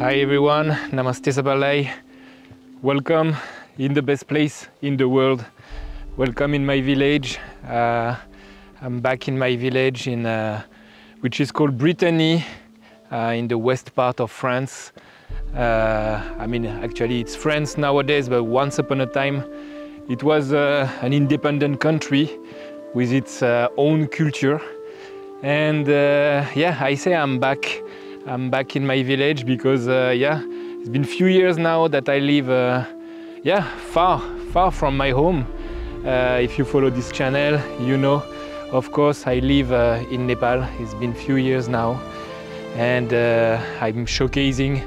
Hi everyone, Namaste Sabalai. Welcome in the best place in the world. Welcome in my village. I'm back in my village which is called Brittany, in the west part of France. Actually it's France nowadays, but once upon a time it was an independent country with its own culture. And I say I'm back in my village because it's been a few years now that I live far from my home. If you follow this channel, you know, of course, I live in Nepal. It's been a few years now, and I'm showcasing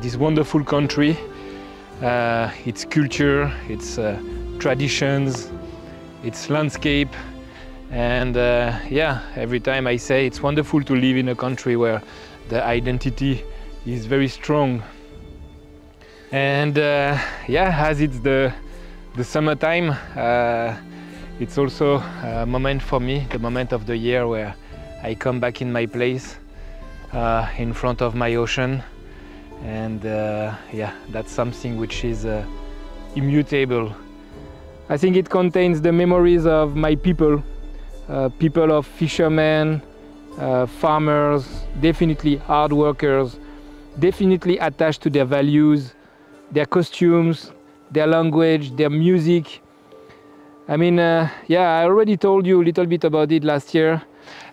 this wonderful country, its culture, its traditions, its landscape. And every time I say it's wonderful to live in a country where the identity is very strong. And as it's the summertime, it's also a moment for me, the moment of the year where I come back in my place in front of my ocean. And that's something which is immutable. I think it contains the memories of my people. People of fishermen, farmers, definitely hard workers, definitely attached to their values, their costumes, their language, their music. I already told you a little bit about it last year.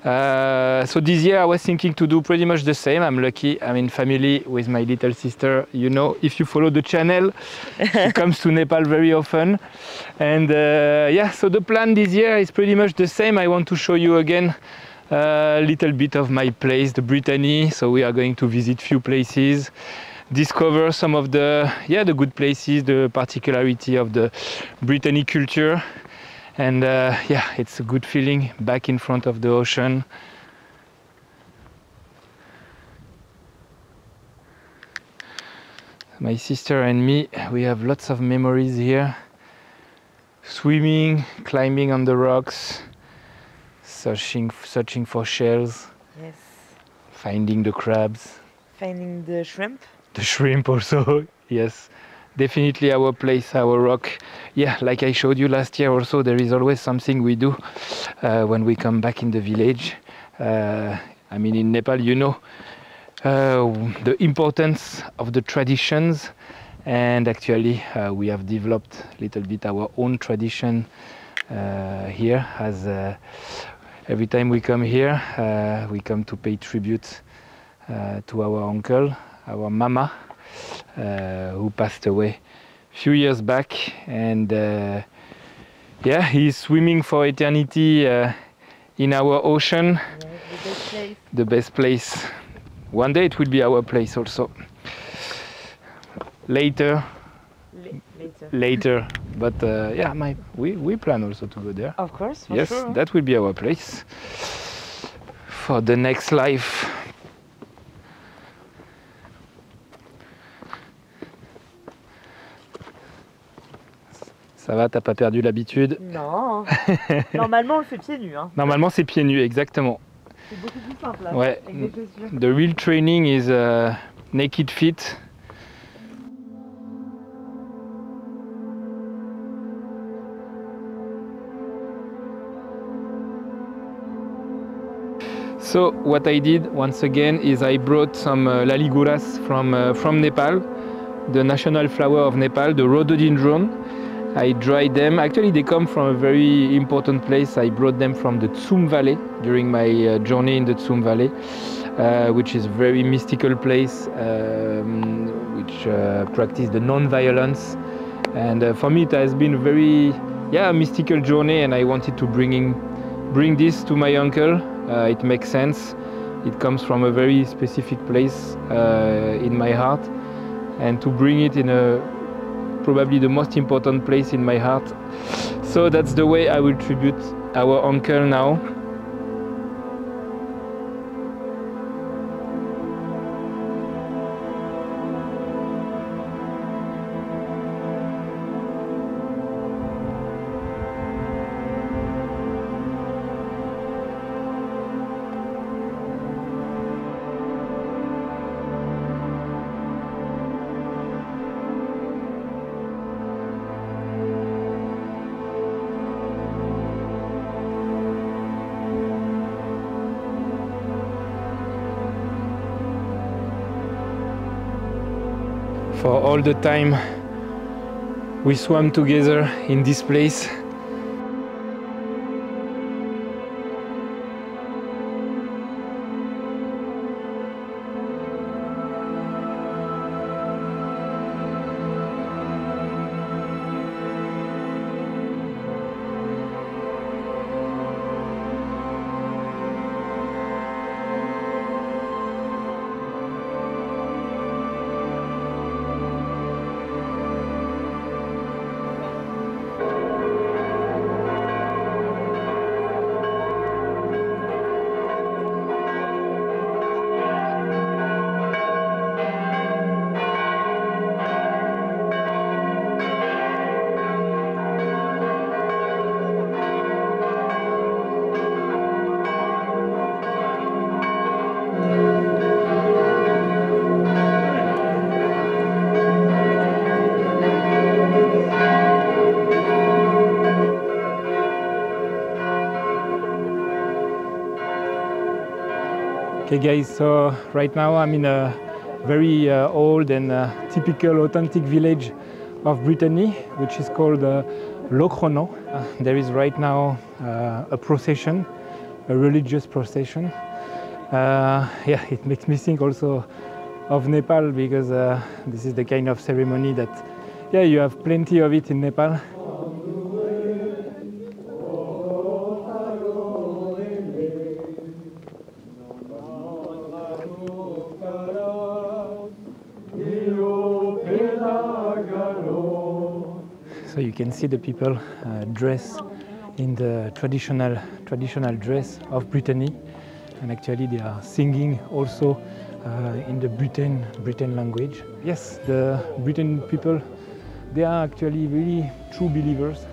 So this year I was thinking to do pretty much the same. I'm lucky, I'm in family with my little sister. You know, if you follow the channel, she comes to Nepal very often. And so the plan this year is pretty much the same. I want to show you again a little bit of my place, the Brittany. So we are going to visit few places, discover some of the good places, the particularity of the Brittany culture. And it's a good feeling back in front of the ocean. My sister and me, we have lots of memories here. Swimming, climbing on the rocks, searching for shells. Yes. Finding the crabs. Finding the shrimp. The shrimp also, yes. Definitely our place, our rock. Yeah, like I showed you last year also, there is always something we do when we come back in the village. In Nepal, you know, the importance of the traditions. And actually, we have developed a little bit our own tradition here. As every time we come here, we come to pay tribute to our uncle, our mama, who passed away a few years back. And he's swimming for eternity in our ocean. Yeah, the best place. The best place. One day it will be our place also. Later. But we plan also to go there. Of course, for yes, sure. That will be our place for the next life. Ça va, t'as pas perdu l'habitude? Non. Normalement, on le fait pieds nus. Hein. Normalement, c'est pieds nus, exactement. C'est beaucoup plus simple là, ouais. avec des chaussures. The real training is naked feet. So what I did once again is I brought some laliguras from Nepal, the national flower of Nepal, the rhododendron. I dried them. Actually, they come from a very important place. I brought them from the Tsum Valley during my journey in the Tsum Valley, which is a very mystical place, which practice the non-violence. And for me, it has been a very mystical journey, and I wanted to bring this to my uncle. It makes sense. It comes from a very specific place in my heart, and to bring it in probably the most important place in my heart. So that's the way I will tribute our uncle now. for all the time we swam together in this place. Okay guys, so right now I'm in a very old and typical authentic village of Brittany, which is called Locronan. There is right now a procession, a religious procession. Yeah, it makes me think also of Nepal, because this is the kind of ceremony that, yeah, you have plenty of it in Nepal. So you can see the people dress in the traditional dress of Brittany, and actually they are singing also in the Breton language. Yes, the Breton people, they are actually really true believers.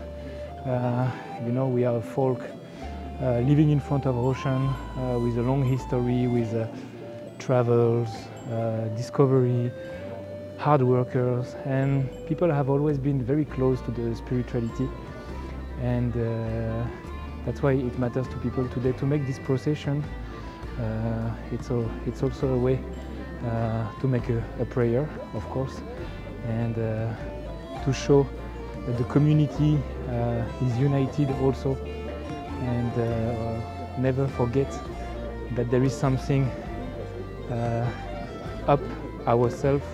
You know, we are a folk living in front of ocean with a long history, with travels, discovery, hard workers, and people have always been very close to the spirituality, and that's why it matters to people today to make this procession. It's also a way to make a prayer, of course, and to show that the community is united also, and never forget that there is something up ourselves,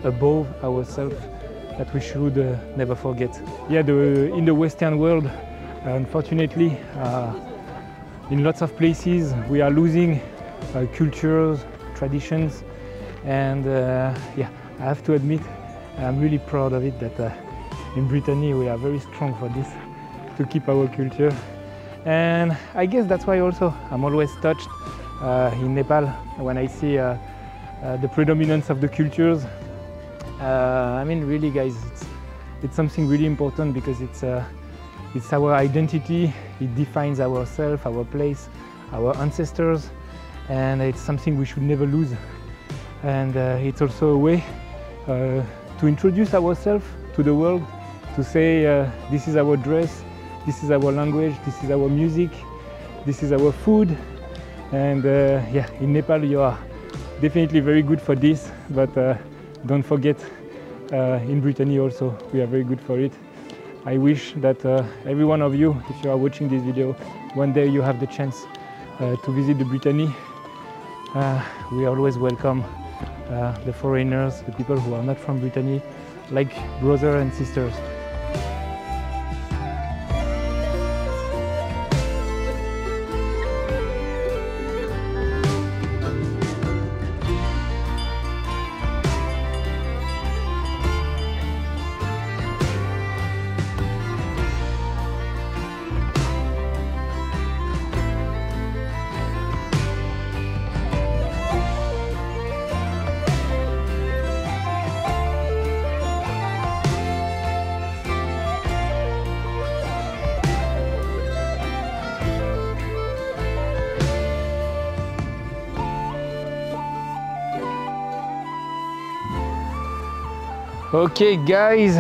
above ourselves, that we should never forget. Yeah, in the Western world, unfortunately, in lots of places we are losing cultures, traditions, and yeah, I have to admit, I'm really proud of it that in Brittany we are very strong for this, to keep our culture. And I guess that's why also I'm always touched in Nepal when I see the predominance of the cultures. I mean, really guys, it's something really important, because it's our identity, it defines ourselves, our place, our ancestors, and it's something we should never lose. And it's also a way to introduce ourselves to the world, to say this is our dress, this is our language, this is our music, this is our food. And yeah, in Nepal you are definitely very good for this, but don't forget, in Brittany also we are very good for it. I wish that every one of you, if you are watching this video, one day you have the chance to visit the Brittany. We always welcome the foreigners, the people who are not from Brittany, like brothers and sisters. Okay guys,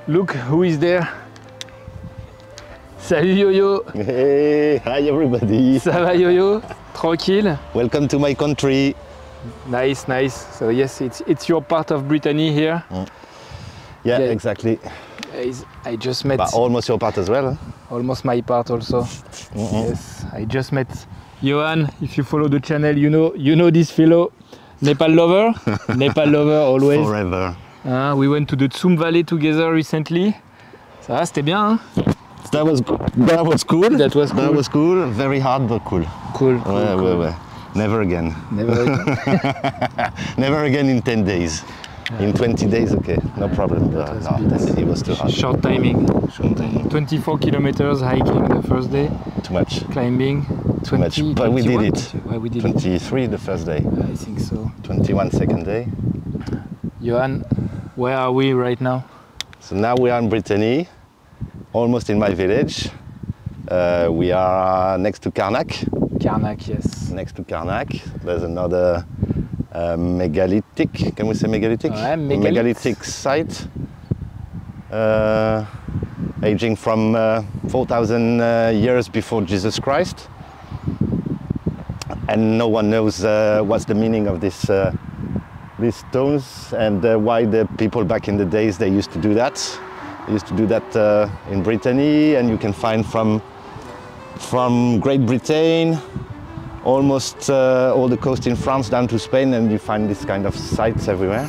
look who is there. Salut Yo-Yo. Hey, hi everybody. Ça va Yo-Yo? Tranquille? Welcome to my country. Nice, nice. So yes, it's your part of Brittany here. Yeah, exactly. I just met... But almost your part as well. Huh? Almost my part also. Yes, I just met Johan. If you follow the channel, you know this fellow. Nepal lover. Nepal lover always. Forever. We went to the Tsum Valley together recently. Ça va, c'était bien, hein? That was cool. That was cool. That was cool. Very hard, but cool. Cool. Ouais. Never again. Never again. Never again in 10 days. In 20 days, okay, no problem. It was too hard. Short timing. 24 kilometers hiking the first day. Too much. Climbing. Too much. But we did it. We did 23 the first day. I think so. 21 second day. Johan, where are we right now? So now we are in Brittany, almost in my village. We are next to Karnak. Karnak, yes. Next to Karnak, there's another megalithic, can we say megalithic? Megalithic site, aging from 4,000 years before Jesus Christ. And no one knows what's the meaning of this, these stones and why the people back in the days they used to do that. They used to do that in Brittany, and you can find from Great Britain, almost all the coast in France down to Spain, and you find this kind of sites everywhere.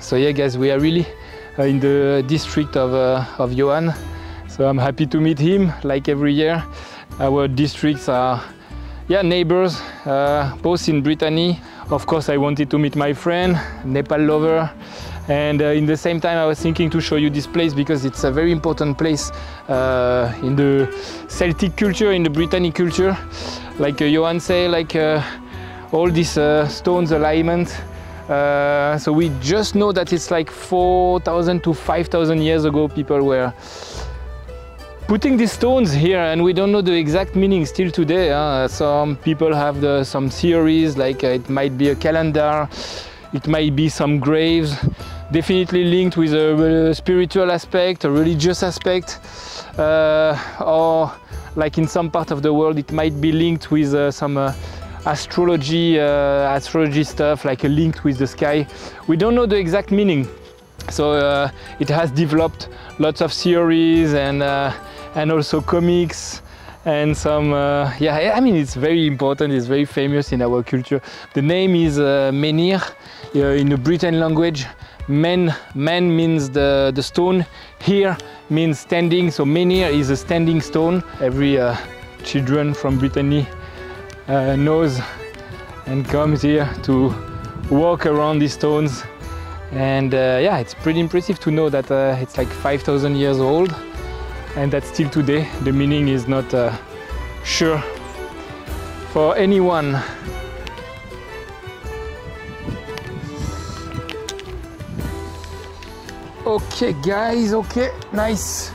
So yeah guys, we are really in the district of Johan. So I'm happy to meet him like every year. Our districts are neighbors, both in Brittany. Of course I wanted to meet my friend, Nepal lover. And in the same time I was thinking to show you this place because it's a very important place in the Celtic culture, in the Brittany culture. Like Johan said, like all these stones alignment. So we just know that it's like 4,000 to 5,000 years ago people were putting these stones here, and we don't know the exact meaning still today. Some people have some theories, like it might be a calendar, it might be some graves, definitely linked with a spiritual aspect, a religious aspect, or like in some part of the world it might be linked with some astrology stuff, like linked with the sky. We don't know the exact meaning, so it has developed lots of theories and also comics and some I mean it's very important, it's very famous in our culture. The name is menhir in the Breton language. Men means the stone, here means standing, so menhir is a standing stone. Every children from Brittany knows and comes here to walk around these stones, and it's pretty impressive to know that it's like 5,000 years old and that still today the meaning is not sure for anyone. Okay guys, okay, nice.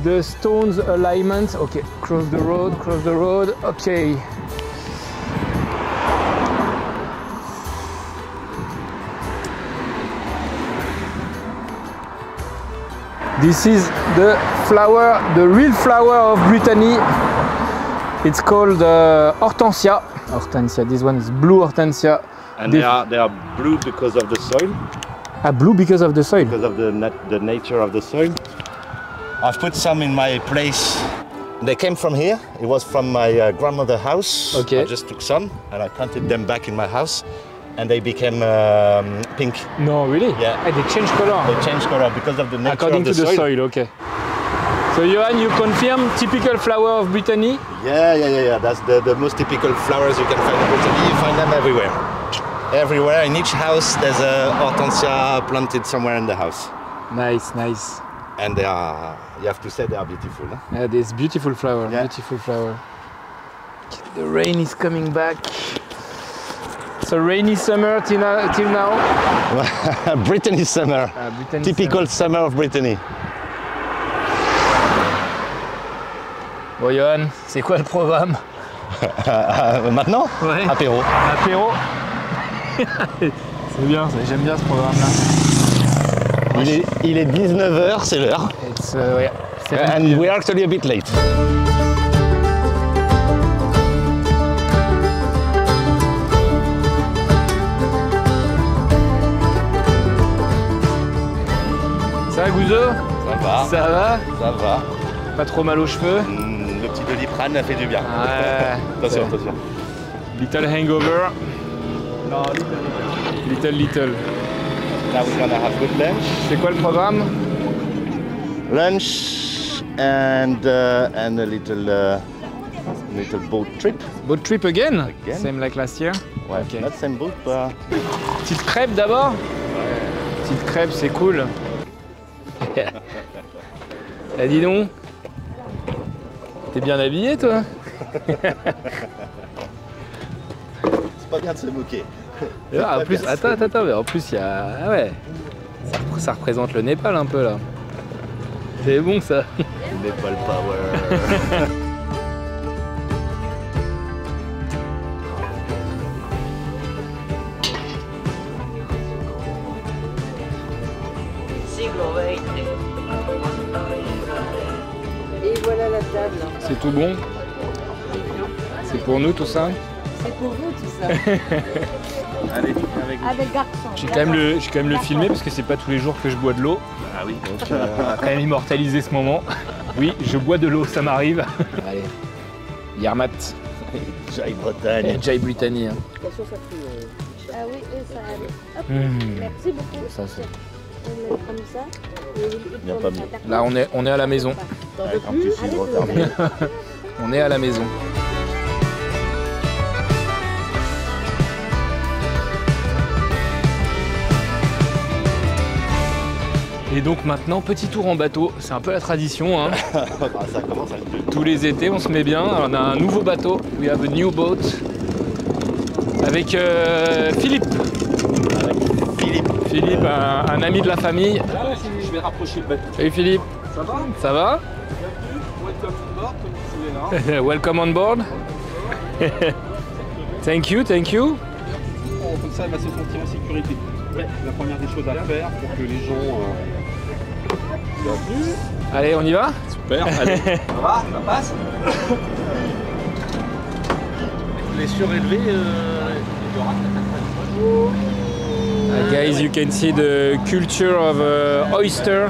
The stones alignment, okay, cross the road, okay. This is the flower, the real flower of Brittany. It's called hortensia. Hortensia, this one is blue hortensia. And they are blue because of the soil. Blue because of the soil? Because of the nature of the soil. I've put some in my place. They came from here. It was from my grandmother's house. Okay. I just took some and I planted them back in my house, and they became pink. No, really? Yeah. They change color? They change color because of the nature according of the to the soil, okay. So Johan, you confirm typical flower of Brittany? Yeah. That's the most typical flowers you can find in Brittany. You find them everywhere. Everywhere, in each house, there's a hortensia planted somewhere in the house. Nice, nice. And they are, you have to say they are beautiful. Huh? Yeah, this beautiful flower, beautiful flower. The rain is coming back. It's a rainy summer till now. Brittany summer. Typical summer of Brittany. Bon Johan, c'est quoi le programme? Maintenant? Ouais. Apéro. Apéro. C'est bien, j'aime bien ce programme-là. Il est 19h, c'est l'heure. It's yeah, And we're actually a bit late. Ça va, Gouzo? Ça va. Ça va? Ça va. Pas trop mal aux cheveux? Le petit Doliprane a fait du bien. Ouais. Attention, attention. Little hangover. Non, Little. Now we're gonna have good lunch. C'est quoi le programme? Lunch and a little boat trip. Boat trip again? Again. Same like last year? Ouais, Ok. not same boat, but... Petite crêpe d'abord? Petite crêpe, c'est cool. Eh, dis donc. T'es bien habillé, toi? C'est pas bien de se moquer. Ah, en plus, attends, mais en plus, il y a... Ah ouais. Ça représente le Népal un peu, là. C'est bon, ça. Nepal power. Et voilà la table. C'est tout bon? C'est pour nous, tout ça? C'est pour vous tout ça. Allez, Avec garçon. J'ai quand même le filmer parce que c'est pas tous les jours que je bois de l'eau. Ah oui. Donc on va quand même immortaliser ce moment. Oui, je bois de l'eau, ça m'arrive. Allez, Yermat. Jai Bretagne. Jai Britannia. Attention, ça fait. Ah oui, et ça allait. Hop, Mmh. merci beaucoup. Ça, c'est... On met comme ça. Et Bien comme pas ça, mieux. d'accord. Là, on est à la maison. En plus, il referme. On est à la maison. Et donc maintenant, petit tour en bateau. C'est un peu la tradition, hein. Ça commence à être dur. Tous les étés, on se met bien. On a un nouveau bateau. We have a new boat. Avec Philippe. Philippe, un ami de la famille. Je vais rapprocher le bateau. Salut Philippe. Ça va? Ça va? Welcome on board, comme vous êtes là. Welcome on board. Thank you. Comme ça, elle va se sentir en sécurité. La première des choses à faire pour que les gens soient venus. Allez, on y va? Super, allez. Ça va? Ça passe? Les surélevés, Guys, you can see the culture of oyster.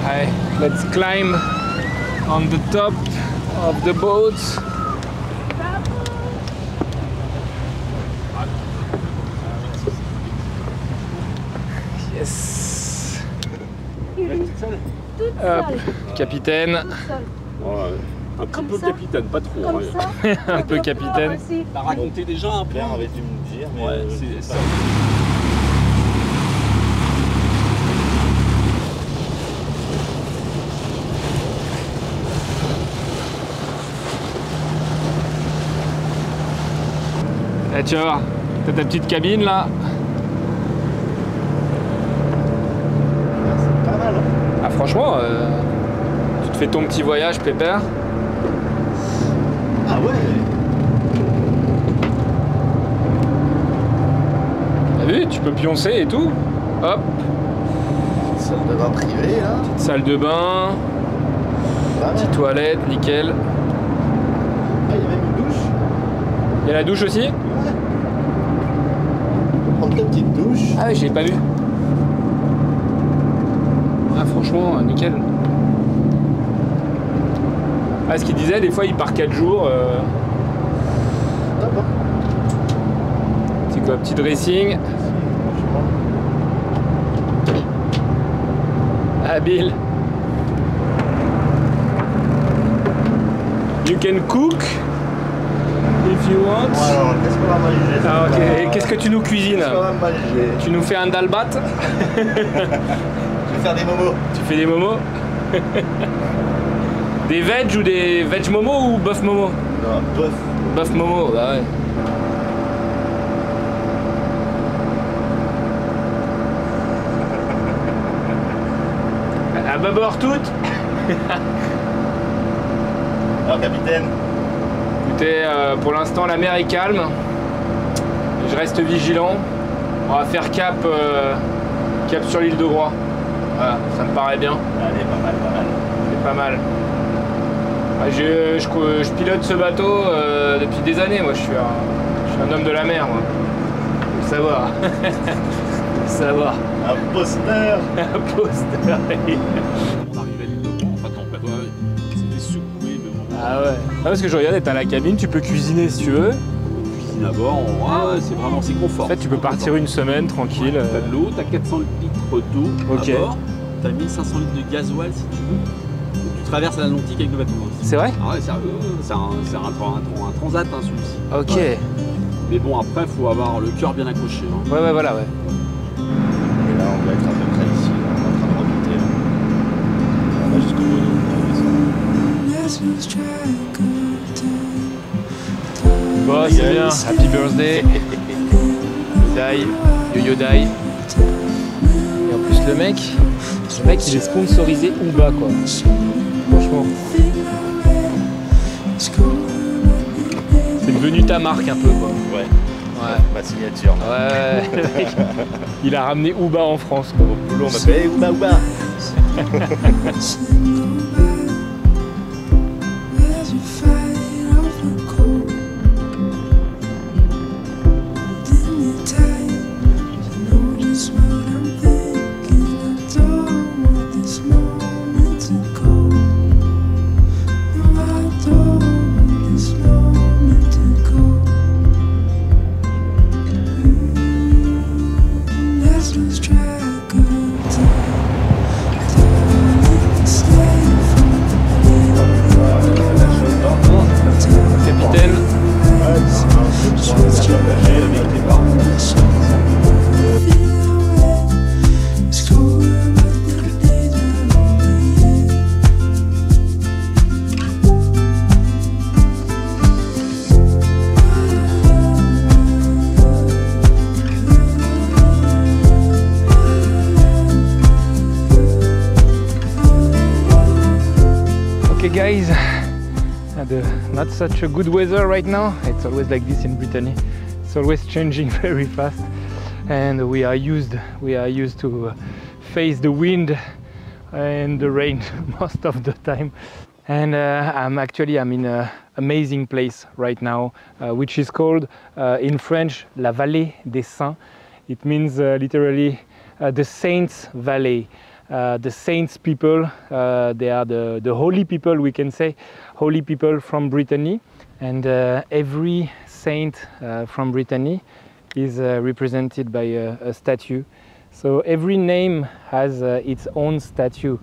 Hi, let's climb on the top of the boat. Yes. Toute Hop, seule. capitaine, Un petit Comme peu ça? capitaine, pas trop. Comme hein. ça. un peu capitaine. Aussi. T'as raconté déjà un peu. Claire avait dû me dire, mais Ouais, c'est ça. Là, tu vas voir, t'as ta petite cabine là. c'est pas mal. Hein. Ah, franchement, tu te fais ton petit voyage pépère. Ah ouais. T'as vu, tu peux pioncer et tout. Hop, Salle de bain privée là. salle de bain, Pas mal. petite toilette, nickel. Ah, il y a même une douche. Il y a la douche aussi? Prendre ta petite douche. Ah ouais, je l'ai pas vu. Ah, franchement, nickel. Ah, ce qu'il disait, des fois il part 4 jours. Ah bon. C'est quoi, petit dressing. Habile. You can cook if you want. Bon, alors, qu'est-ce qu'on va manger? Ah, ok. Et qu'est-ce que tu nous cuisines? Qu'est-ce qu'on va manger? Tu nous fais un dalbat? Je vais faire des momos. Tu fais des momos? Des veg ou des veg momo ou bœuf momo? Non, bœuf. Bœuf momo, bah ouais. À bâbord toute. Alors, capitaine. Écoutez, pour l'instant la mer est calme. Je reste vigilant. On va faire cap sur l'île de Groix. Voilà, ça me paraît bien. Allez, pas mal, pas mal. C'est pas mal. Je pilote ce bateau depuis des années. Moi, je suis un homme de la mer. Moi. Faut le savoir. Faut le savoir. Un poster. Un poster. On arrive à l'île de Groix, enfin ton bateau c'était secoué, mais bon. Ah ouais. Ah, parce que je regardais, t'as la cabine, tu peux cuisiner si tu veux. Cuisine à bord, c'est vraiment confort. En fait, tu peux partir une semaine tranquille. T'as de l'eau, t'as 400 litres d'eau Ok. à bord, t'as 1500 litres de gasoil si tu veux. Tu traverses l'Atlantique avec le bateau. C'est vrai? Ah ouais, c'est un transat celui-ci. Ok. Ouais. Mais bon, après, il faut avoir le cœur bien accroché. Hein. Ouais, voilà, ouais. Et là, on doit être à peu près ici. Là. On est en train de remonter. Là. On va jusqu'au bout. Bon, c'est bien. Happy birthday. Dai. Yo-yo Dai. Et en plus, le mec, il est sponsorisé Uba, quoi. Franchement. C'est devenu ta marque un peu, quoi. Ouais. Ouais. Ma signature. Ouais, le mec, il a ramené Uba en France, quoi. Au boulot, on m'appelle hey, Ouba Ouba. Capitaine. Okay guys, not such a good weather right now. It's always like this in Brittany. It's always changing very fast, and we are used to face the wind and the rain most of the time. And I'm in an amazing place right now, which is called in French La Vallée des Saints. It means literally the Saints Valley. The saints people, they are the holy people, we can say, holy people from Brittany, and every saint from Brittany is represented by a statue. So every name has its own statue.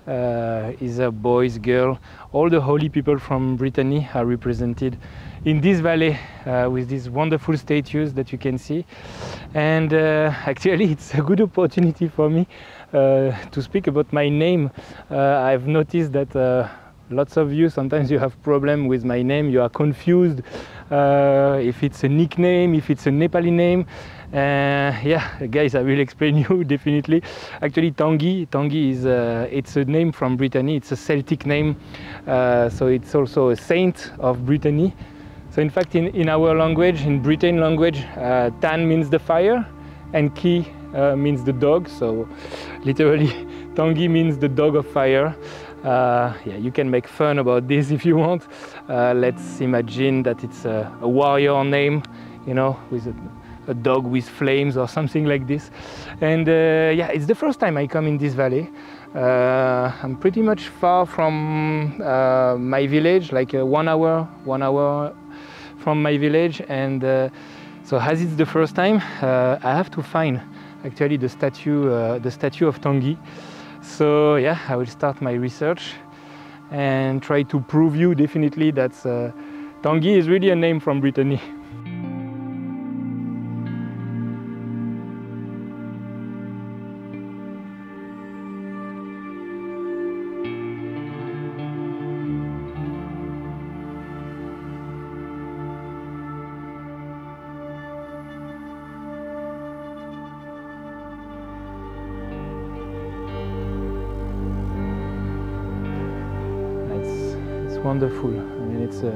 Is a boy, girl. All the holy people from Brittany are represented in this valley with these wonderful statues that you can see. And actually it's a good opportunity for me to speak about my name. I've noticed that lots of you, sometimes you have problem with my name, you are confused if it's a nickname, if it's a Nepali name. Yeah, guys, I will explain you definitely. Actually, Tanguy is it's a name from Brittany. It's a Celtic name, so it's also a saint of Brittany. So in fact, in our language, in Britain language, Tan means the fire, and Ki means the dog. So literally, Tanguy means the dog of fire. Yeah, you can make fun about this if you want. Let's imagine that it's a warrior name, you know, with a dog with flames or something like this. And yeah, it's the first time I come in this valley. I'm pretty much far from my village, like 1 hour from my village, and so as it's the first time, I have to find actually the statue of Tanguy. So yeah, I will start my research and try to prove you definitely that Tanguy is really a name from Brittany. Wonderful. I mean, it's a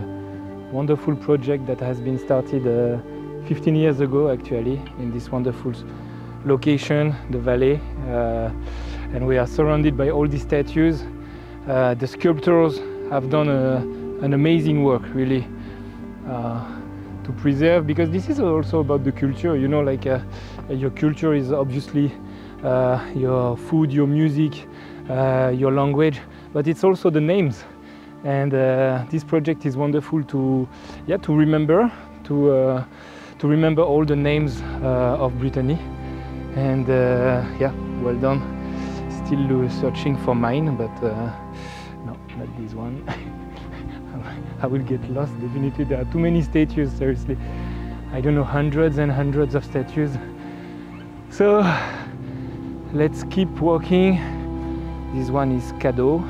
wonderful project that has been started a 15 years ago actually, in this wonderful location, the valley, and we are surrounded by all these statues. The sculptors have done an amazing work, really, to preserve, because this is also about the culture, you know, like your culture is obviously your food, your music, your language, but it's also the names. And this project is wonderful to remember, to remember all the names of Brittany. And yeah, well done. Still searching for mine, but no, not this one. I will get lost, definitely. There are too many statues, seriously. I don't know, hundreds and hundreds of statues. So let's keep walking. This one is Cadeau.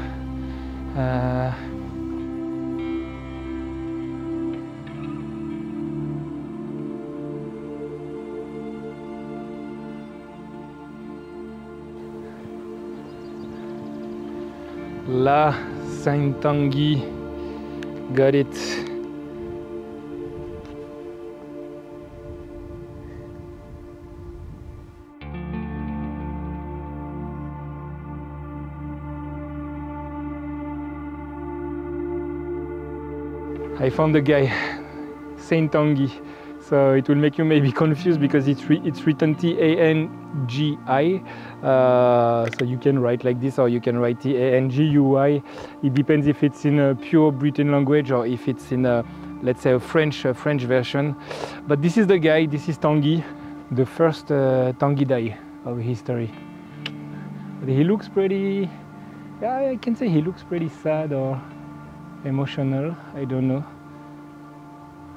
La Saint-Tanguy, got it. I found the guy, Saint-Tanguy. So it will make you maybe confused because it's written T-A-N-G-I. So you can write like this, or you can write T-A-N-G-U-I. It depends if it's in a pure Breton language or if it's in a, let's say, a French version. But this is the guy, this is Tanguy, the first Tanguy Dai of history. But he looks pretty, yeah, I can say he looks pretty sad or emotional, I don't know.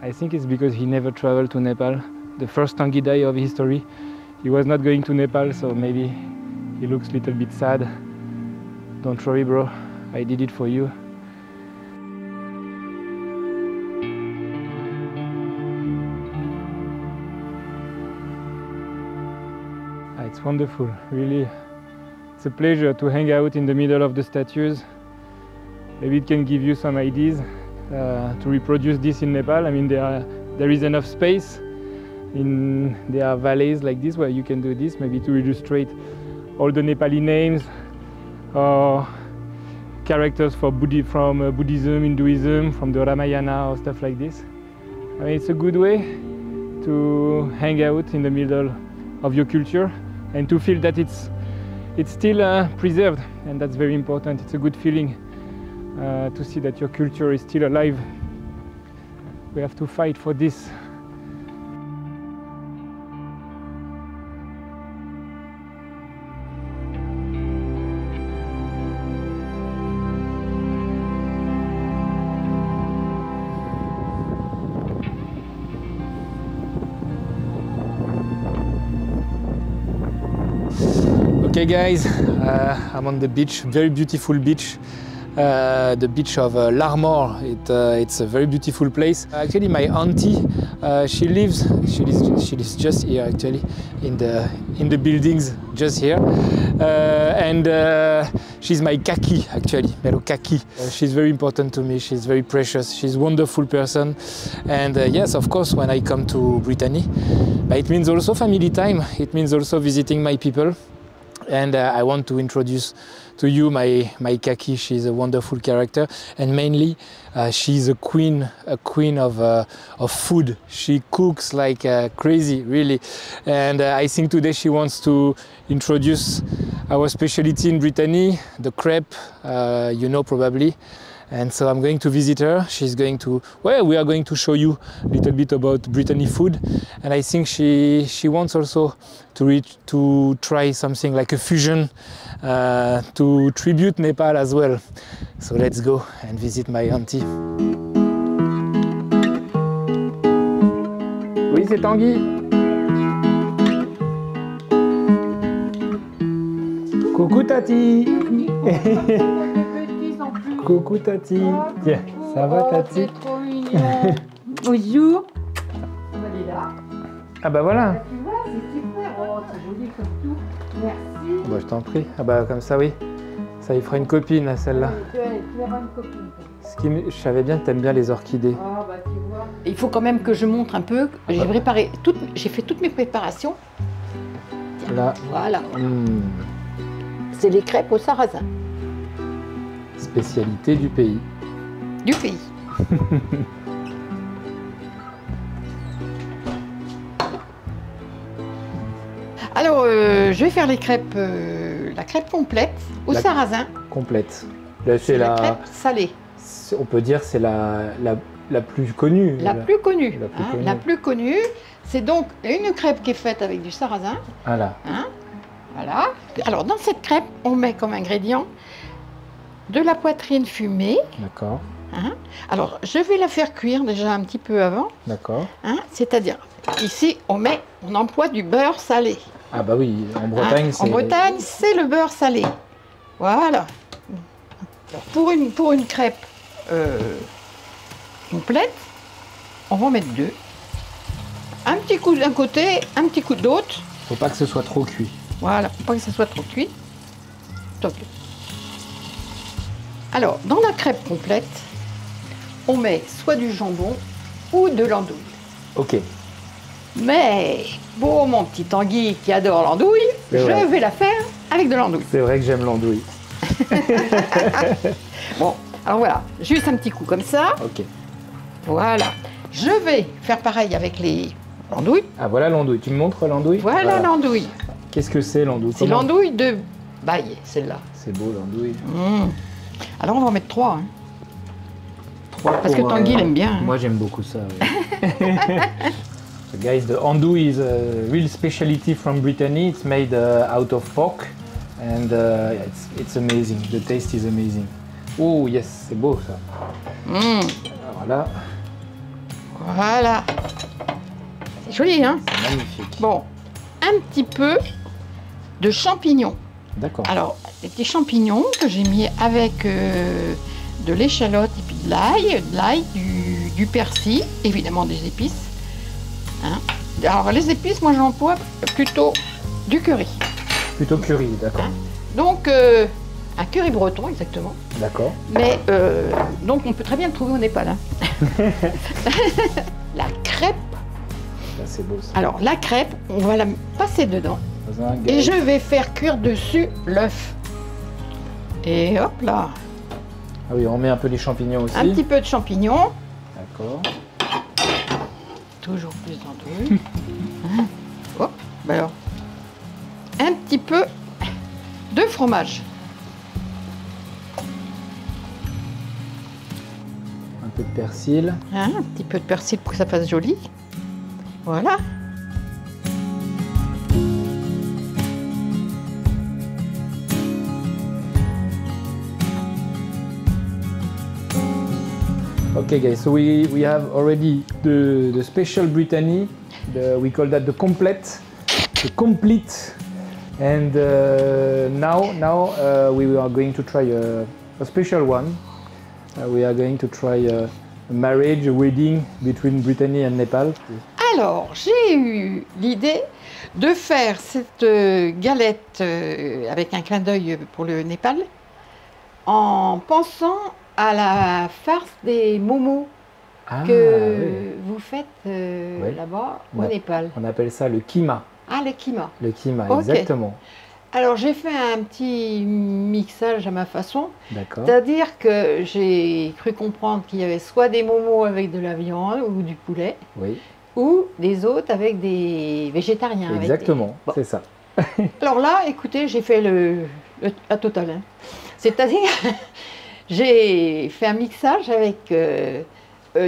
I think it's because he never traveled to Nepal. The first Tanguy Dai of history, he was not going to Nepal, so maybe he looks a little bit sad. Don't worry, bro, I did it for you. It's wonderful, really. It's a pleasure to hang out in the middle of the statues. Maybe it can give you some ideas to reproduce this in Nepal. I mean, there is enough space. There are valleys like this where you can do this, maybe to illustrate all the Nepali names or characters from Buddhism, Hinduism, from the Ramayana or stuff like this. I mean, it's a good way to hang out in the middle of your culture and to feel that it's still preserved, and that's very important. It's a good feeling. To see that your culture is still alive. We have to fight for this. Okay guys, I'm on the beach, very beautiful beach. The beach of L'Armor. It's a very beautiful place. Actually, my auntie, she lives just here, actually, in the buildings just here, and she's my kaki, actually, Mero kaki. She's very important to me. She's very precious. She's a wonderful person, and yes, of course, when I come to Brittany, it means also family time. It means also visiting my people. And I want to introduce to you my kaki. She's a wonderful character, and mainly she's a queen of food. She cooks like crazy, really. And I think today she wants to introduce our specialty in Brittany, the crepe, you know, probably. And so I'm going to visit her. She's going to, well, we are going to show you a little bit about Brittany food. And I think she wants also to try something like a fusion to tribute Nepal as well. So let's go and visit my auntie. Oui, c'est Tanguy. Coucou Tati. Coucou Tati. Tiens, ça va Tati? Trop mignon. Bonjour. Elle est là. Ah bah voilà. Tu vois, c'est super. Oh, c'est joli comme tout. Merci. Bah, je t'en prie. Ah bah comme ça, oui. Ça y fera une copine, là, celle-là. Tu vas avoir une copine. Je savais bien que t'aimes bien les orchidées. Ah bah tu vois. il faut quand même que je montre un peu. J'ai préparé j'ai fait toutes mes préparations. Là. Voilà. C'est les crêpes au sarrasin. Spécialité du pays. Du pays. Alors, je vais faire les crêpes, la crêpe complète au sarrasin. Complète. Là, c'est La crêpe salée. On peut dire c'est la plus connue. La plus connue. La plus hein, connue. la plus connue. C'est donc une crêpe qui est faite avec du sarrasin. Voilà. Hein, voilà. Alors, dans cette crêpe, on met comme ingrédient de la poitrine fumée. D'accord. Hein. Alors, je vais la faire cuire déjà un petit peu avant. D'accord. Hein, c'est-à-dire, ici, on emploie du beurre salé. Ah bah oui, en Bretagne, Hein, c'est... en Bretagne, c'est le beurre salé. Voilà. Alors, pour une crêpe complète, on va en mettre 2. Un petit coup d'un côté, un petit coup de l'autre. Faut pas que ce soit trop cuit. Voilà, faut pas que ça soit trop cuit. Top. Alors, dans la crêpe complète, on met soit du jambon ou de l'andouille. Ok. Mais pour mon petit Tanguy qui adore l'andouille, C'est je vrai. vais la faire avec de l'andouille. C'est vrai que j'aime l'andouille. Bon, alors voilà, juste un petit coup comme ça. Ok. Voilà. Je vais faire pareil avec les l'andouille. Ah voilà l'andouille. Tu me montres l'andouille? Voilà l'andouille. Qu'est-ce que c'est l'andouille? C'est Comment- l'andouille de Baye, celle-là. C'est beau l'andouille. Alors on va en mettre 3. Hein. 3 Parce que Tanguy il aime bien. Hein. Moi j'aime beaucoup ça. Oui. So guys, the andouille is a real specialty from Brittany. It's made out of pork and it's amazing. The taste is amazing. Oh yes, c'est beau ça. Alors là, Voilà. C'est joli, hein? c'est magnifique. Bon, un petit peu de champignons. D'accord. Alors, des petits champignons que j'ai mis avec de l'échalote et puis de l'ail, du persil, évidemment des épices. Hein. Alors, les épices, moi j'emploie plutôt du curry. Plutôt curry, d'accord. Donc, un curry breton, exactement. D'accord. Mais, donc, on peut très bien le trouver au Népal. Hein. La crêpe. Ça c'est beau ça. Alors, la crêpe, on va la passer dedans. Dans un Et gaz. je vais faire cuire dessus l'œuf. Et hop là, Ah oui, on met un peu les champignons aussi. un petit peu de champignons. D'accord. Toujours plus d'andouille. Hein. Hop, ben alors. Un petit peu de fromage. Un peu de persil. Hein, un petit peu de persil pour que ça fasse joli. Voilà. Okay, guys. So we have already the special Brittany. We call that the complete, and now we are going to try a special one. We are going to try a marriage, a wedding between Brittany and Nepal. Alors, j'ai eu l'idée de faire cette galette avec un clin d'œil pour le Népal en pensant à la farce des momos Ah, que oui. vous faites Oui. là-bas au Ouais. Népal. On appelle ça le kima. Ah, les kima. Le kima, Ok. exactement. Alors, j'ai fait un petit mixage à ma façon, D'accord. c'est-à-dire que j'ai cru comprendre qu'il y avait soit des momos avec de la viande ou du poulet, Oui, ou des autres avec des végétariens. avec des- exactement. Bon. C'est ça. Alors là, écoutez, j'ai fait la totale. Hein. C'est-à-dire, j'ai fait un mixage avec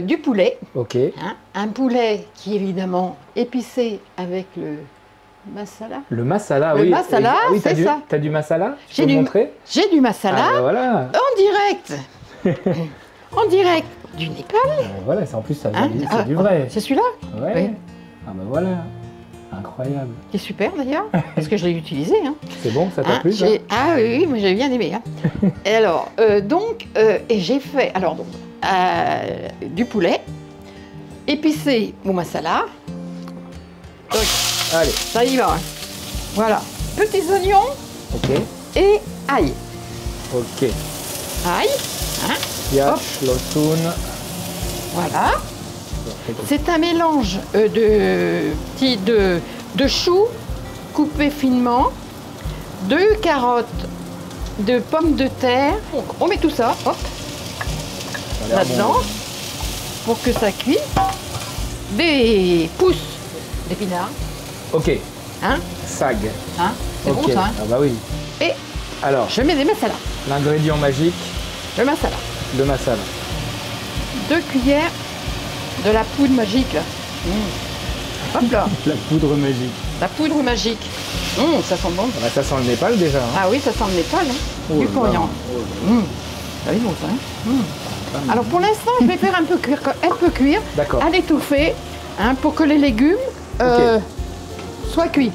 du poulet, Ok. hein, un poulet qui est évidemment épicé avec le masala. Le masala, Le oui. masala, oui, c'est ça. T'as du masala? Tu J'ai peux du- montrer? J'ai du masala Ah, ben voilà. en direct. En direct du Népal. Voilà, c'est en plus ça Hein. c'est Ah, du vrai. C'est celui-là Ouais. Oui. Ah ben voilà. Incroyable. qui est super d'ailleurs, parce que je l'ai utilisé. Hein. C'est bon, ça t'a Hein, plu ça? ah oui, oui, moi j'ai bien aimé. Hein. Et alors, et j'ai fait du poulet épicé au masala. Donc, Allez, ça y va. Hein. Voilà, petits oignons ok. et ail. Ok. Ail, hein, Piach, losun. voilà. C'est un mélange de choux coupés finement, de carottes, de pommes de terre. On met tout ça, hop, là-dedans, pour que ça cuise. Des pousses d'épinards. Ok. Hein? Sag. Hein? C'est Ok. bon ça, hein? Ah bah oui. Et Alors, je mets des masala. l'ingrédient magique, Le masala. le masala. 2 cuillères de la poudre magique. Là. Hop là, La poudre magique. la poudre magique. Ça sent bon. Ah bah, ça sent le Népal déjà. Hein. Ah oui, ça sent le Népal, hein. Oh Du là là. coriandre. Ça va être bon ça. Hein. Alors pour l'instant, je vais faire un peu cuire, D'accord. à l'étouffer, hein, pour que les légumes soient cuits.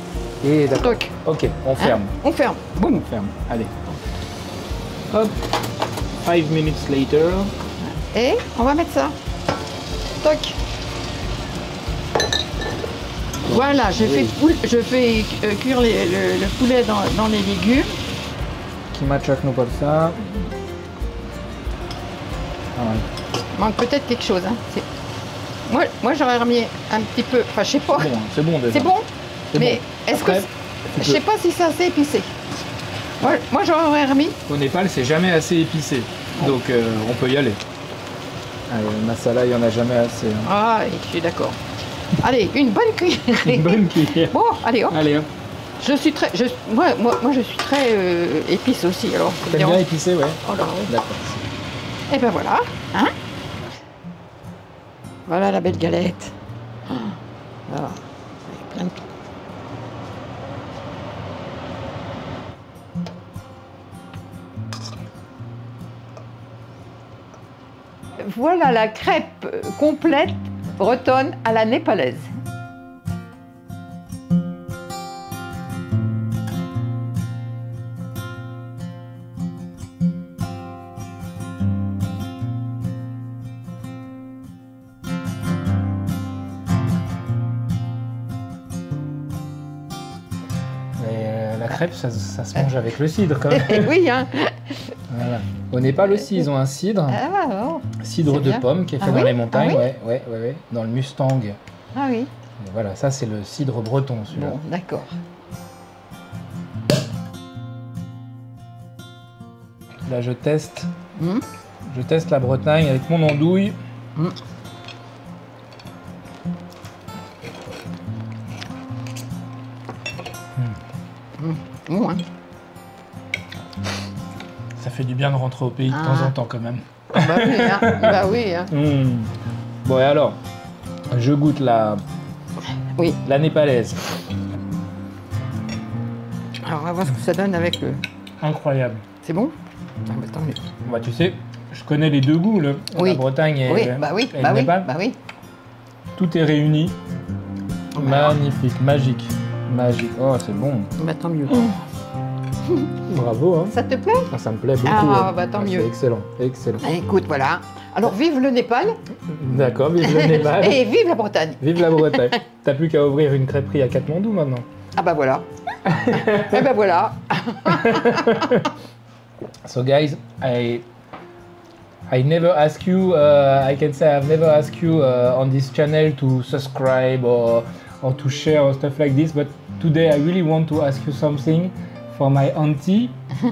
Et d'accord. Toc. Ok, on ferme. Hein, on ferme. Boum, on ferme. Allez. Hop. 5 minutes later. Et on va mettre ça. Toc. Voilà, je fais cuire le poulet dans les légumes. Kimachak nous parle ça. Ah ouais. Il manque peut-être quelque chose. Hein. Moi j'aurais remis un petit peu, enfin je sais pas. C'est bon déjà. C'est bon. C'est Mais bon. est-ce que Après, je sais pas si c'est assez épicé. Moi j'aurais remis. Au Népal, c'est jamais assez épicé. Donc on peut y aller. Allez, le masala, il n'y en a jamais assez. Hein. Ah, je suis d'accord. Allez, une bonne cuillère. Une bonne cuillère. Bon, allez hop. Allez, hop. Moi je suis très épice aussi. Alors. T'aimes bien épicé, ouais. Oh là, oui. D'accord. Et ben voilà. Hein, voilà la belle galette. Voilà. Avec plein de... Voilà la crêpe complète bretonne à la népalaise. La crêpe, ça se mange avec le cidre quand même. Oui, hein. Voilà. Au Népal aussi, ils ont un cidre. Ah, oh. Cidre C'est de bien. pomme qui est fait Ah dans oui les montagnes. Ah oui ouais. Dans le Mustang. Ah oui. Et voilà, ça c'est le cidre breton celui-là. Bon, d'accord. Là je teste. Hum. Je teste la Bretagne avec mon andouille. Hum. Bon, hein. Ça fait du bien de rentrer au pays de Ah. temps en temps quand même. Bah oui, hein. Bah oui, hein. Bon et alors, je goûte Oui. la népalaise. Alors on va voir ce que ça donne avec le... Incroyable. C'est bon? Ah, bah, tant mieux. Bah tu sais, je connais les deux goûts, Oui. la Bretagne et, Oui, bah oui, et bah le oui, Népal. bah oui. Tout est réuni. Voilà. Magnifique, magique. Magique. Oh c'est bon. Bah tant mieux. Bravo hein. Ça te plaît? Ah, ça me plaît beaucoup. Ah, hein. bah, tant mieux. C'est excellent, excellent. Ah, écoute, voilà. Alors vive le Népal D'accord, vive le Népal. et vive la Bretagne. Vive la Bretagne. T'as plus qu'à ouvrir une crêperie à Katmandou maintenant. Ah bah voilà. Et bah voilà. So guys, I never ask you, I can say I've never asked you on this channel to subscribe or to share or stuff like this, but today I really want to ask you something for my auntie,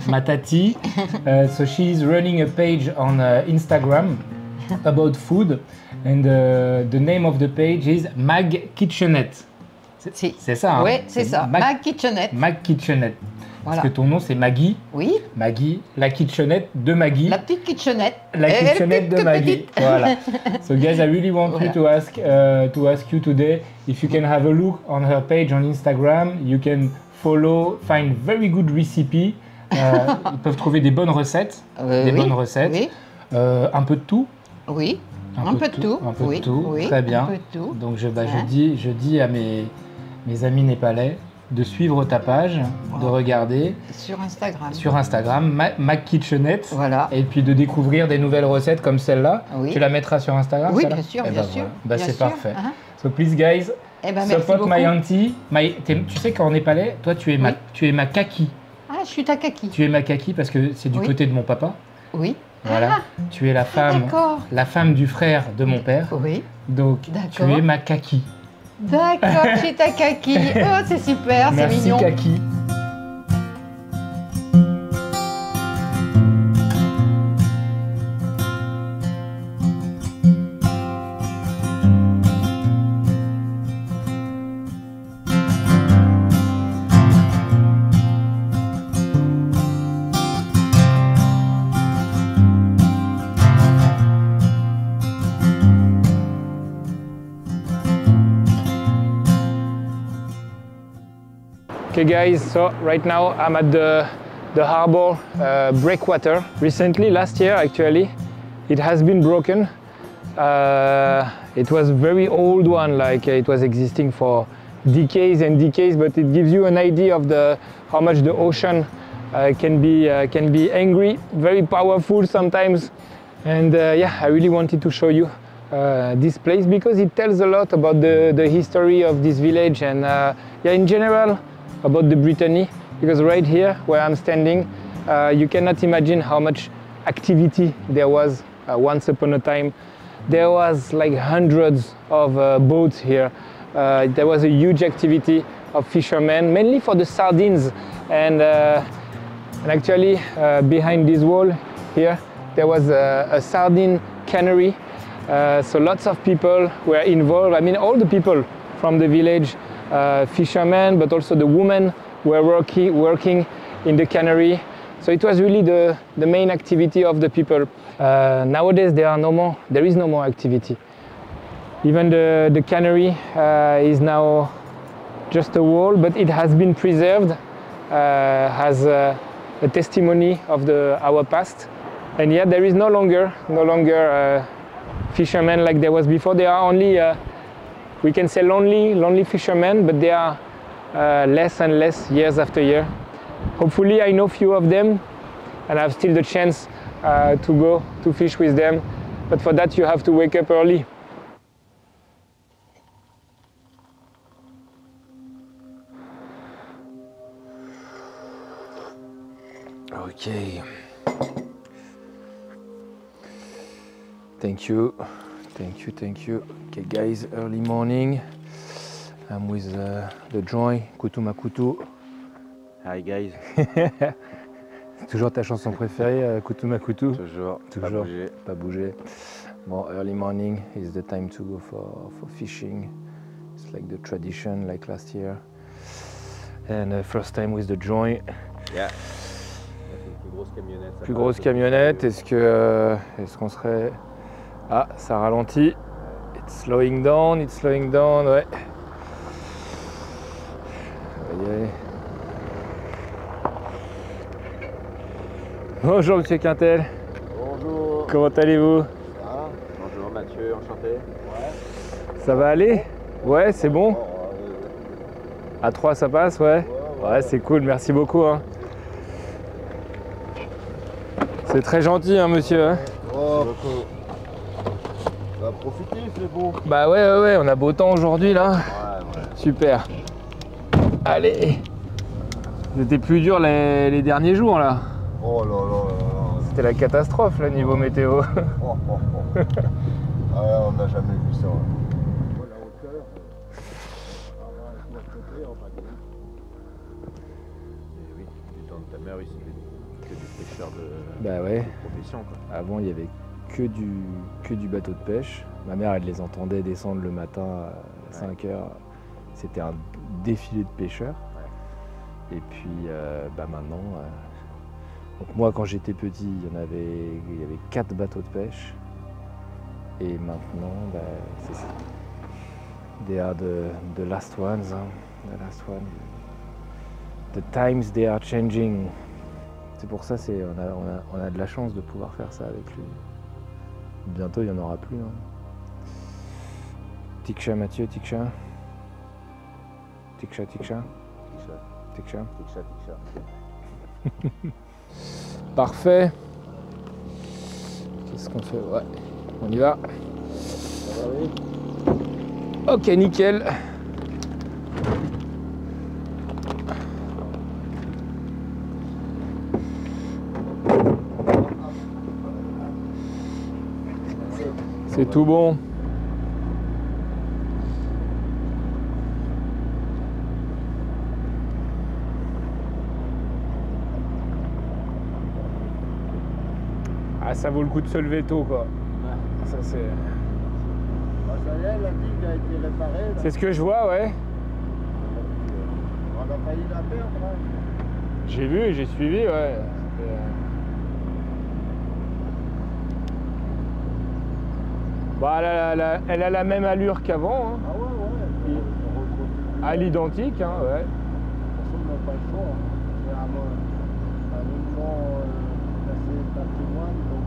my tati. So she is running a page on Instagram about food, and the name of the page is Mag Kitchenette. Si. C'est ça, hein? Oui, c'est ça. Mag Kitchenette. Mag Kitchenette. Voilà. Parce que ton nom c'est Maggie. Oui, Maggie, la kitchenette de Maggie. la petite kitchenette. La Et kitchenette de toute Maggie. petite. Voilà. So guys, I really want Voilà. you to ask you today if you can have a look on her page on Instagram. You can follow, find very good recipe. Ils peuvent trouver des bonnes recettes, des oui, bonnes recettes. Oui, Un peu de tout. oui. Un peu de tout. Un peu Oui, de tout. oui, Très bien. Un peu de tout. Donc je Hein? dis à mes amis népalais de suivre ta page, de regarder Sur Instagram. sur Instagram, Mag Kitchenette. Voilà. Et puis de découvrir des nouvelles recettes comme celle-là. Oui. Tu la mettras sur Instagram, Oui, celle-là bien sûr, Eh bien ben sûr. voilà. Bah, bien c'est sûr. parfait. Hein? So please guys, Eh ben, merci support beaucoup. my auntie. Tu sais qu'en népalais, toi tu es ma kaki. Ah, je suis ta kaki. Tu es ma kaki parce que c'est du Oui. côté de mon papa. Oui. Voilà. Tu es la femme du frère de mon père. Oui. Donc, tu es ma kaki. D'accord, tu es ta kaki. Oh, c'est super, c'est mignon. Merci kaki. Okay guys, so right now I'm at the harbor breakwater. Recently, last year actually, it has been broken. It was a very old one, like it was existing for decades and decades, but it gives you an idea of how much the ocean can be angry, very powerful sometimes. And yeah, I really wanted to show you this place because it tells a lot about the history of this village and yeah, in general, about the Brittany, because right here where I'm standing, you cannot imagine how much activity there was once upon a time. There was like hundreds of boats here. There was a huge activity of fishermen, mainly for the sardines. And actually behind this wall here, there was a sardine cannery. So lots of people were involved. I mean, all the people from the village, fishermen, but also the women were working in the cannery. So it was really the main activity of the people. Nowadays there is no more activity. Even the cannery is now just a wall, but it has been preserved as a testimony of our past. And yet there is no longer fishermen like there was before. There are only we can say lonely fishermen, but they are less and less years after year. Hopefully I know few of them and I have still the chance to go to fish with them. But for that you have to wake up early. Okay. Thank you. Okay guys, early morning. I'm with the Joy, Kutu Makutu. Hi guys. C'est toujours ta chanson préférée, Kutu Makutu? Toujours. Pas bouger. Bon, early morning is the time to go for fishing. It's like the tradition, like last year. And first time with the Joy. Yeah. Plus grosse camionnette. Est-ce qu'on serait... Ah, ça ralentit. It's slowing down, ouais. Bonjour Monsieur Quintel. Bonjour. Comment allez-vous? Bonjour Mathieu, enchanté. Ouais. Ça va aller? Ouais, c'est bon. À 3 ça passe, ouais. Ouais, c'est cool, merci beaucoup. Hein. C'est très gentil, hein, monsieur. Hein. Oh, on va profiter, c'est beau. Bah ouais, on a beau temps aujourd'hui là. Ouais. Super. Allez. C'était plus dur les derniers jours là. Oh là. C'était la catastrophe là niveau météo. Oh. Ah, on n'a jamais vu ça. La hauteur. Oui, du temps de ta mère, oui, c'était que des pêcheurs de profession. Quoi. Avant il y avait que du bateau de pêche. Ma mère elle les entendait descendre le matin à 5 h. C'était un défilé de pêcheurs. Ouais. Et puis maintenant. Donc moi quand j'étais petit, il y avait 4 bateaux de pêche. Et maintenant, c'est ça. They are the last ones. Hein. The last one. The times they are changing. C'est pour ça on a de la chance de pouvoir faire ça avec lui. Bientôt il n'y en aura plus. Hein. Tiksha Mathieu, Tiksha. Parfait. Qu'est-ce qu'on fait? Ouais, on y va. Ok, nickel. C'est tout bon. Ah, ça vaut le coup de se lever tôt, quoi. Ça, c'est... Ah, ça y est, la digue a été réparée. C'est ce que je vois, ouais. On a failli la perdre. Hein. J'ai vu, j'ai suivi, ouais. Bah, elle a la même allure qu'avant, hein. Ah ouais, ouais. À l'identique, hein, ouais. De toute façon, on n'a pas le choix. Hein. C'est un monument classé patrimoine, donc...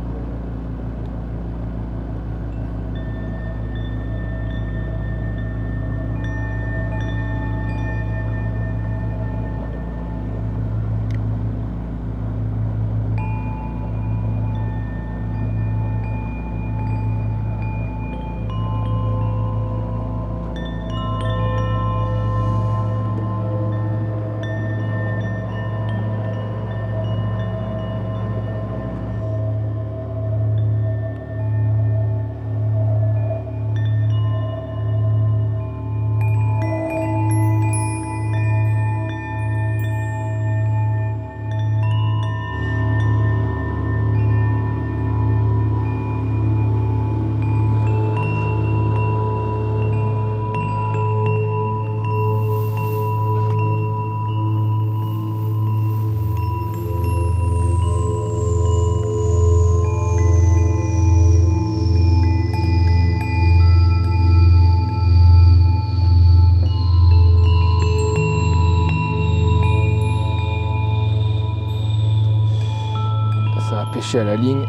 Ça va pêcher à la ligne.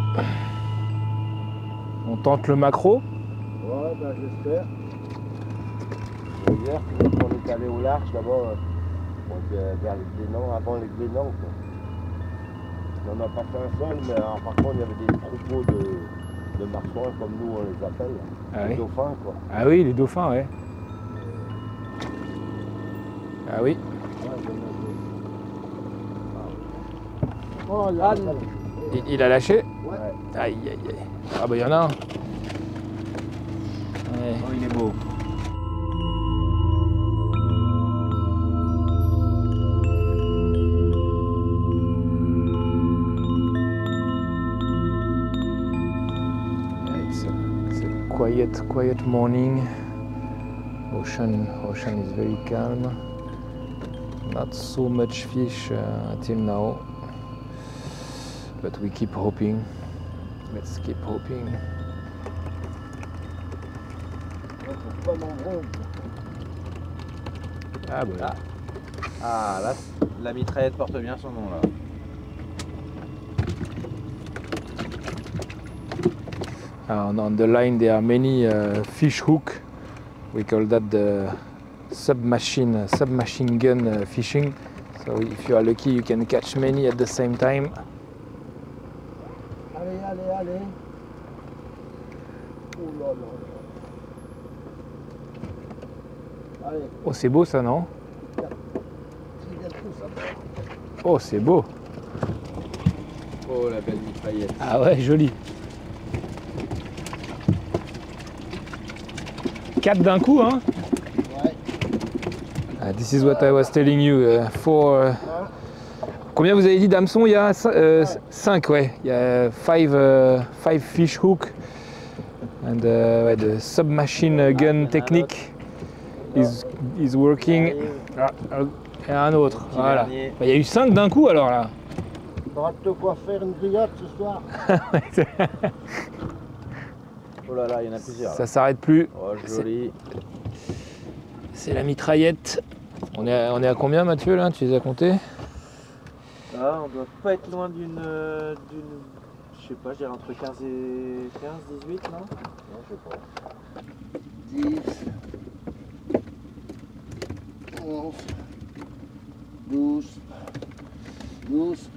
On tente le maquereau. Ouais, ben j'espère. Hier, quand on est allé au large, d'abord, on était vers les Glénans, avant les Glénans. On n'a pas fait un seul, mais alors, par contre, il y avait des troupeaux de marsouins, comme nous on les appelle. Ah Les oui. dauphins, quoi. Ah oui, les dauphins, ouais. Ah oui. Oh, il y a un seul. Il a lâché. Ouais. Aïe, aïe, aïe. Ah bah il y en a un. Ouais. Oh, il est beau. It's a quiet morning. Ocean is very calm. Not so much fish until now. But we keep hoping. Let's keep hoping. Pas nombreux. Ah bah. Ah là, la mitraillette porte bien son nom là. On the line there are many fish hook. We call that the submachine gun fishing. So if you are lucky, you can catch many at the same time. Allez, allez, allez. Oh là là. Allez, Oh, c'est beau ça, non? il y a tout ça. Oh, c'est beau. Oh la belle mitraillette. Ah ouais, joli. 4 d'un coup, hein? Ouais. This is what I was telling you. Combien vous avez dit d'hameçons? Il y a 5, ouais. Il y a 5 fish hook. And ouais, the submachine gun technique is working. Et un autre, Petit voilà. dernier. Bah, il y a eu 5 d'un coup alors là. T'auras de quoi faire une grillade ce soir. Oh là là, il y en a plusieurs. Ça s'arrête plus. Oh joli. C'est la mitraillette. On est à combien, Mathieu, là? Tu les as comptés? Ah, on doit pas être loin d'une je sais pas, je dirais entre 15 et 18, non? Non, je sais pas. 10, 11, 12,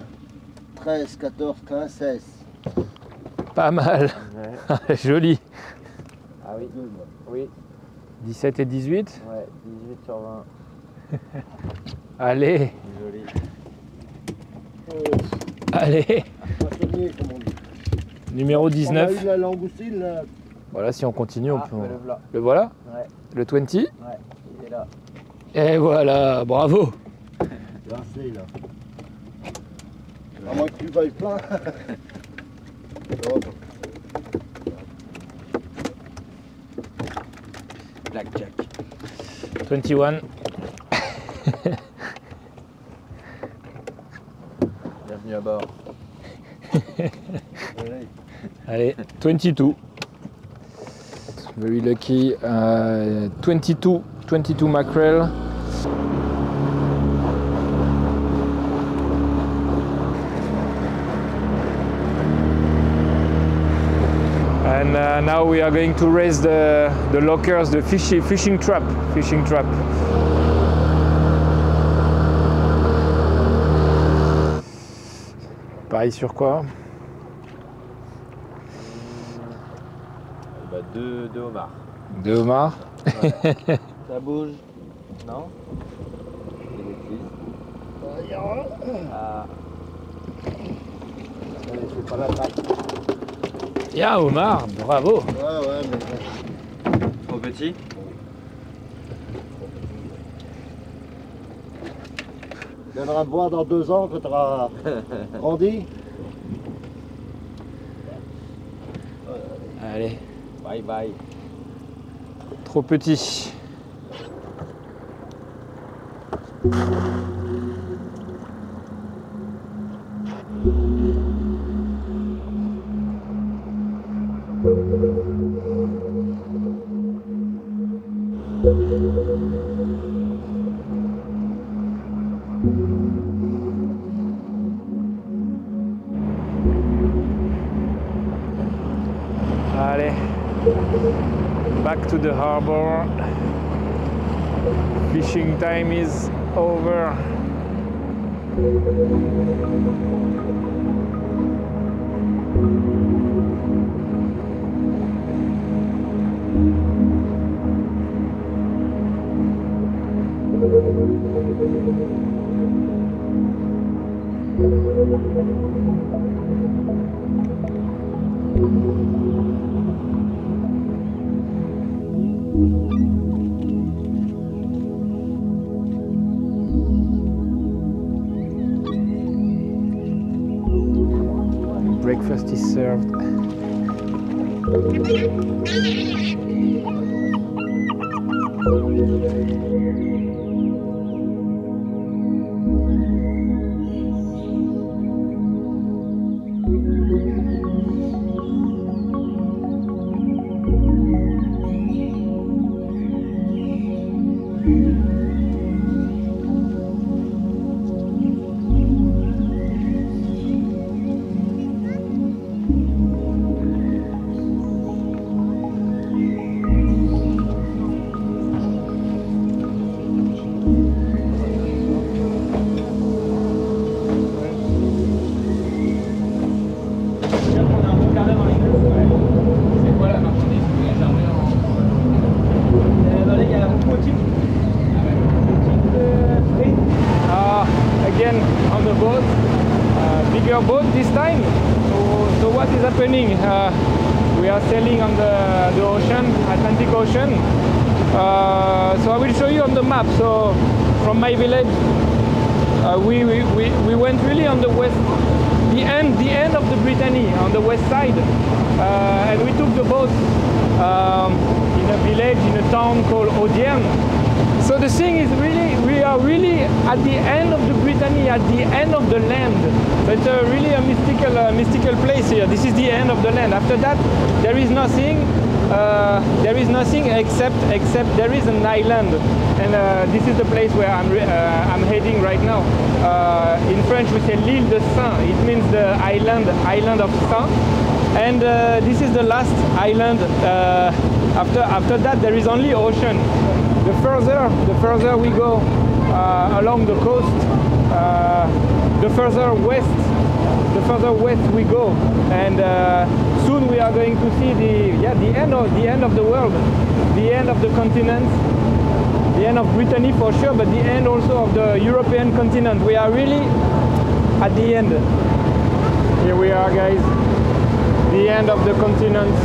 13, 14, 15, 16. Pas mal. Ouais. Joli. Ah oui. Oui. 17 et 18. Ouais, 18 sur 20. Allez, Joli. allez. Poissonnier, comme on dit. Numéro On a 19. eu la langoustine, là. Voilà, si on continue, on peut... Le voilà. Le voilà? Ouais. Le 20? Ouais, il est là. Et voilà, bravo! C'est assez là. À moins que tu vailles plein. Blackjack. 21. Bienvenue à bord. Allez, 22. Very lucky. 22 mackerel. And now we are going to raise the lockers, the fishing trap. Pareil sur quoi? Bah, deux homards. 2 homards. Ouais. Ça bouge? Non? Ah. Allez, c'est pas la taille. Il y a un homard, bravo! Ouais, mais Trop petit? tu viendras me voir dans 2 ans quand tu auras grandi. Allez, Bye bye. trop petit. Allez, back to the harbor. Fishing time is over. Breakfast is served. Again on the boat, bigger boat this time. So what is happening? We are sailing on the ocean, Atlantic Ocean. So I will show you on the map. So from my village, we went really on the west, the end of the Brittany, on the west side, and we took the boat in a village, in a town called Audierne. So the thing is really, we are really at the end of the Brittany, at the end of the land. So it's really a mystical place here. This is the end of the land. After that, there is nothing. There is nothing except there is an island, and this is the place where I'm heading right now. In French, we say l'île de Saint. It means the island of Saint. And this is the last island. After that, there is only ocean. The further we go along the coast, the further west we go, and soon we are going to see the end of the world, the end of the continent, the end of Brittany for sure, but the end also of the European continent. We are really at the end. Here we are, guys, the end of the continent.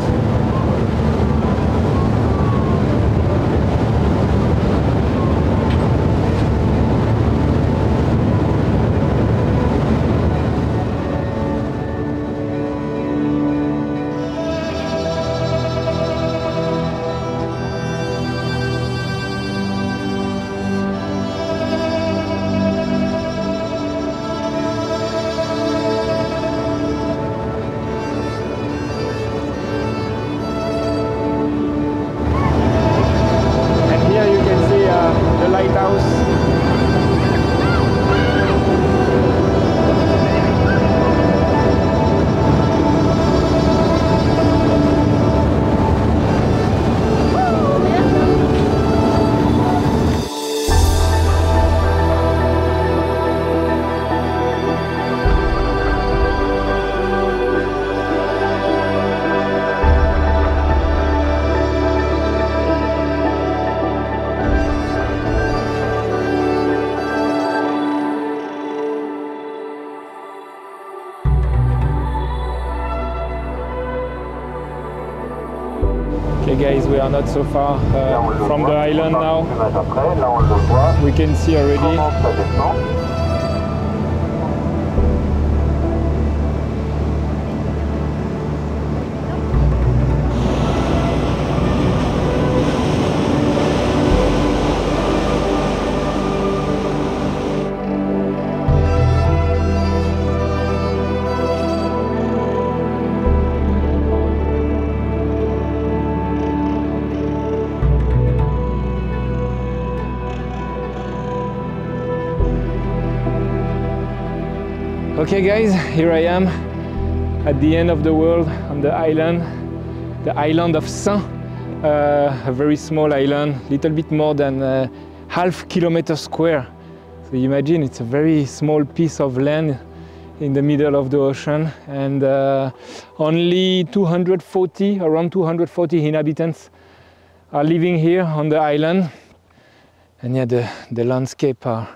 are not so far from the island now. We can see already. Okay guys, here I am at the end of the world on the island of Saint, a very small island, little bit more than half kilometer square. So you imagine it's a very small piece of land in the middle of the ocean, and only around 240 inhabitants are living here on the island. And yeah, the landscape are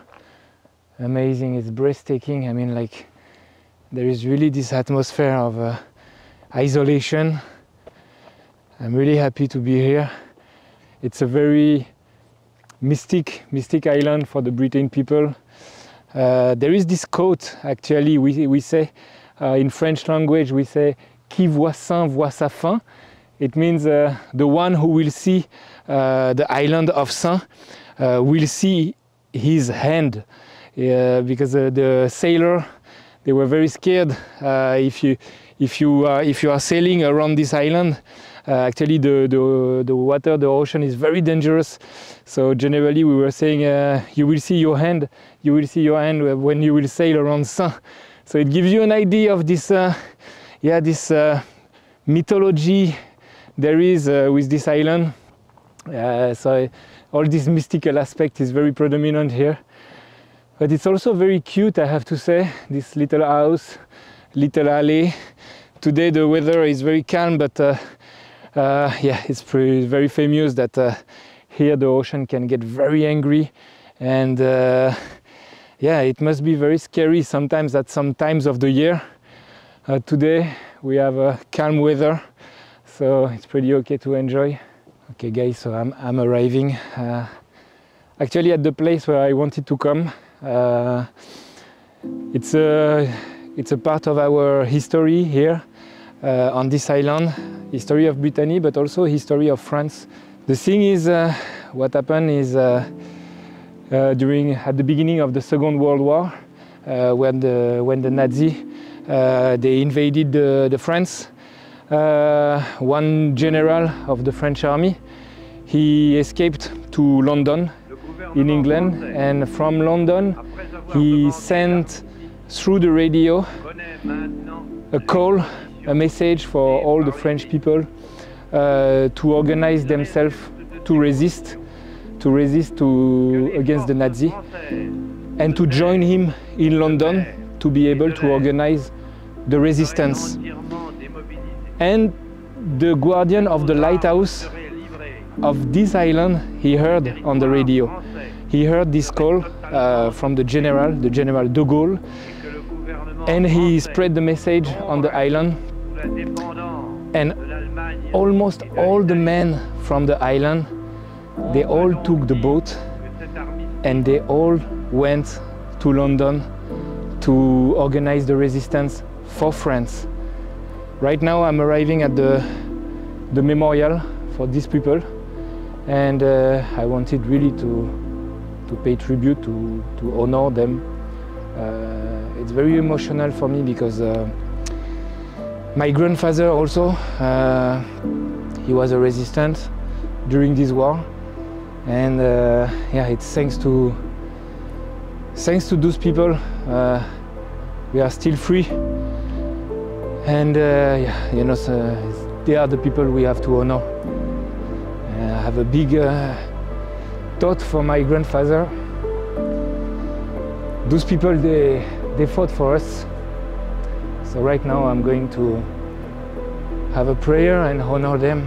amazing, it's breathtaking. I mean, like, there is really this atmosphere of isolation. I'm really happy to be here. It's a very mystic island for the Britain people. There is this quote, actually, we say in French language, we say "Qui voit Saint voit sa fin." It means the one who will see the island of Saint will see his hand, because the sailor, they were very scared if you are sailing around this island. Actually, the water, the ocean is very dangerous. So generally, we were saying you will see your hand. You will see your hand when you will sail around Saint. So it gives you an idea of this, this mythology there is with this island. So all this mystical aspect is very predominant here. But it's also very cute, I have to say, this little house, little alley. Today the weather is very calm, but yeah, it's very famous that here the ocean can get very angry, and yeah, it must be very scary sometimes at some times of the year. Today we have calm weather, so it's pretty okay to enjoy. Okay guys, so I'm arriving actually at the place where I wanted to come. It's a part of our history here on this island, history of Brittany, but also history of France. The thing is, what happened is at the beginning of the Second World War, when the Nazi they invaded the France. One general of the French army, he escaped to London in England, and from London he sent through the radio a call, a message for all the French people to organize themselves to resist against the Nazi, and to join him in London to be able to organize the resistance. And the guardian of the lighthouse of this island, he heard on the radio. He heard this call from the General de Gaulle, and he spread the message on the island. And almost all the men from the island, they all took the boat and they all went to London to organize the resistance for France. Right now I'm arriving at the memorial for these people, and I wanted really to pay tribute, to honor them. It's very emotional for me because my grandfather also, he was a resistant during this war, and yeah, it's thanks to those people we are still free. And yeah, you know, so they are the people we have to honor. I have a big thought for my grandfather. Those people, they fought for us. So right now I'm going to have a prayer and honor them.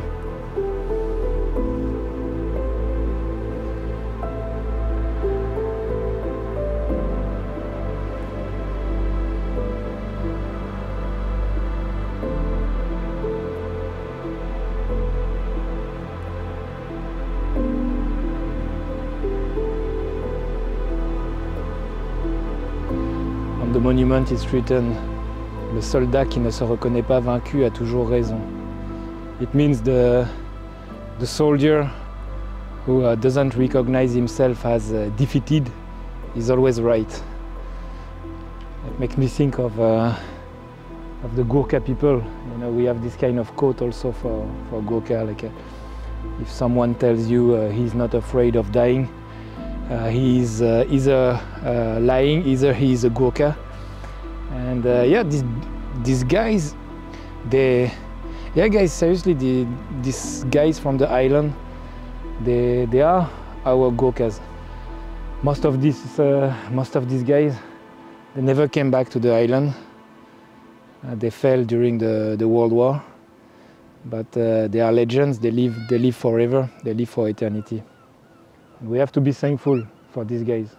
the monument is written, le soldat qui ne se reconnaît pas vaincu a toujours raison. It means the soldier who doesn't recognize himself as defeated is always right. It makes me think of the Gurkha people. You know, we have this kind of quote also for Gurkha, like if someone tells you he's not afraid of dying, he is either lying, either he is a Gurkha. And yeah, these guys, guys, seriously, these guys from the island, they are our Gurkhas. Most of these guys, they never came back to the island. They fell during the World War, but they are legends. They live forever. They live for eternity. And we have to be thankful for these guys.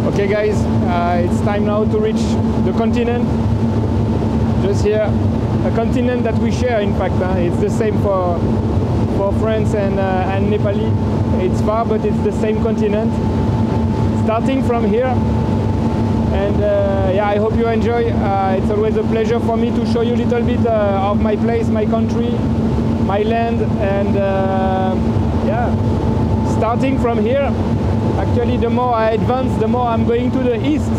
Okay guys, it's time now to reach the continent. Just here, a continent that we share in fact. It's the same for France and Nepali. It's far, but it's the same continent. Starting from here. And yeah, I hope you enjoy. It's always a pleasure for me to show you a little bit of my place, my country, my land, and yeah, starting from here. Actually, the more I advance, the more I'm going to the east.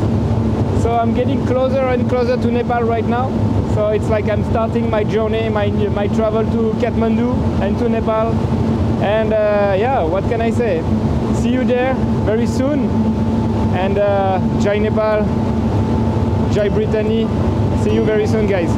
So I'm getting closer and closer to Nepal right now. So it's like I'm starting my journey, my travel to Kathmandu and to Nepal. And yeah, what can I say? See you there very soon. And Jai Nepal, Jai Brittany. See you very soon, guys.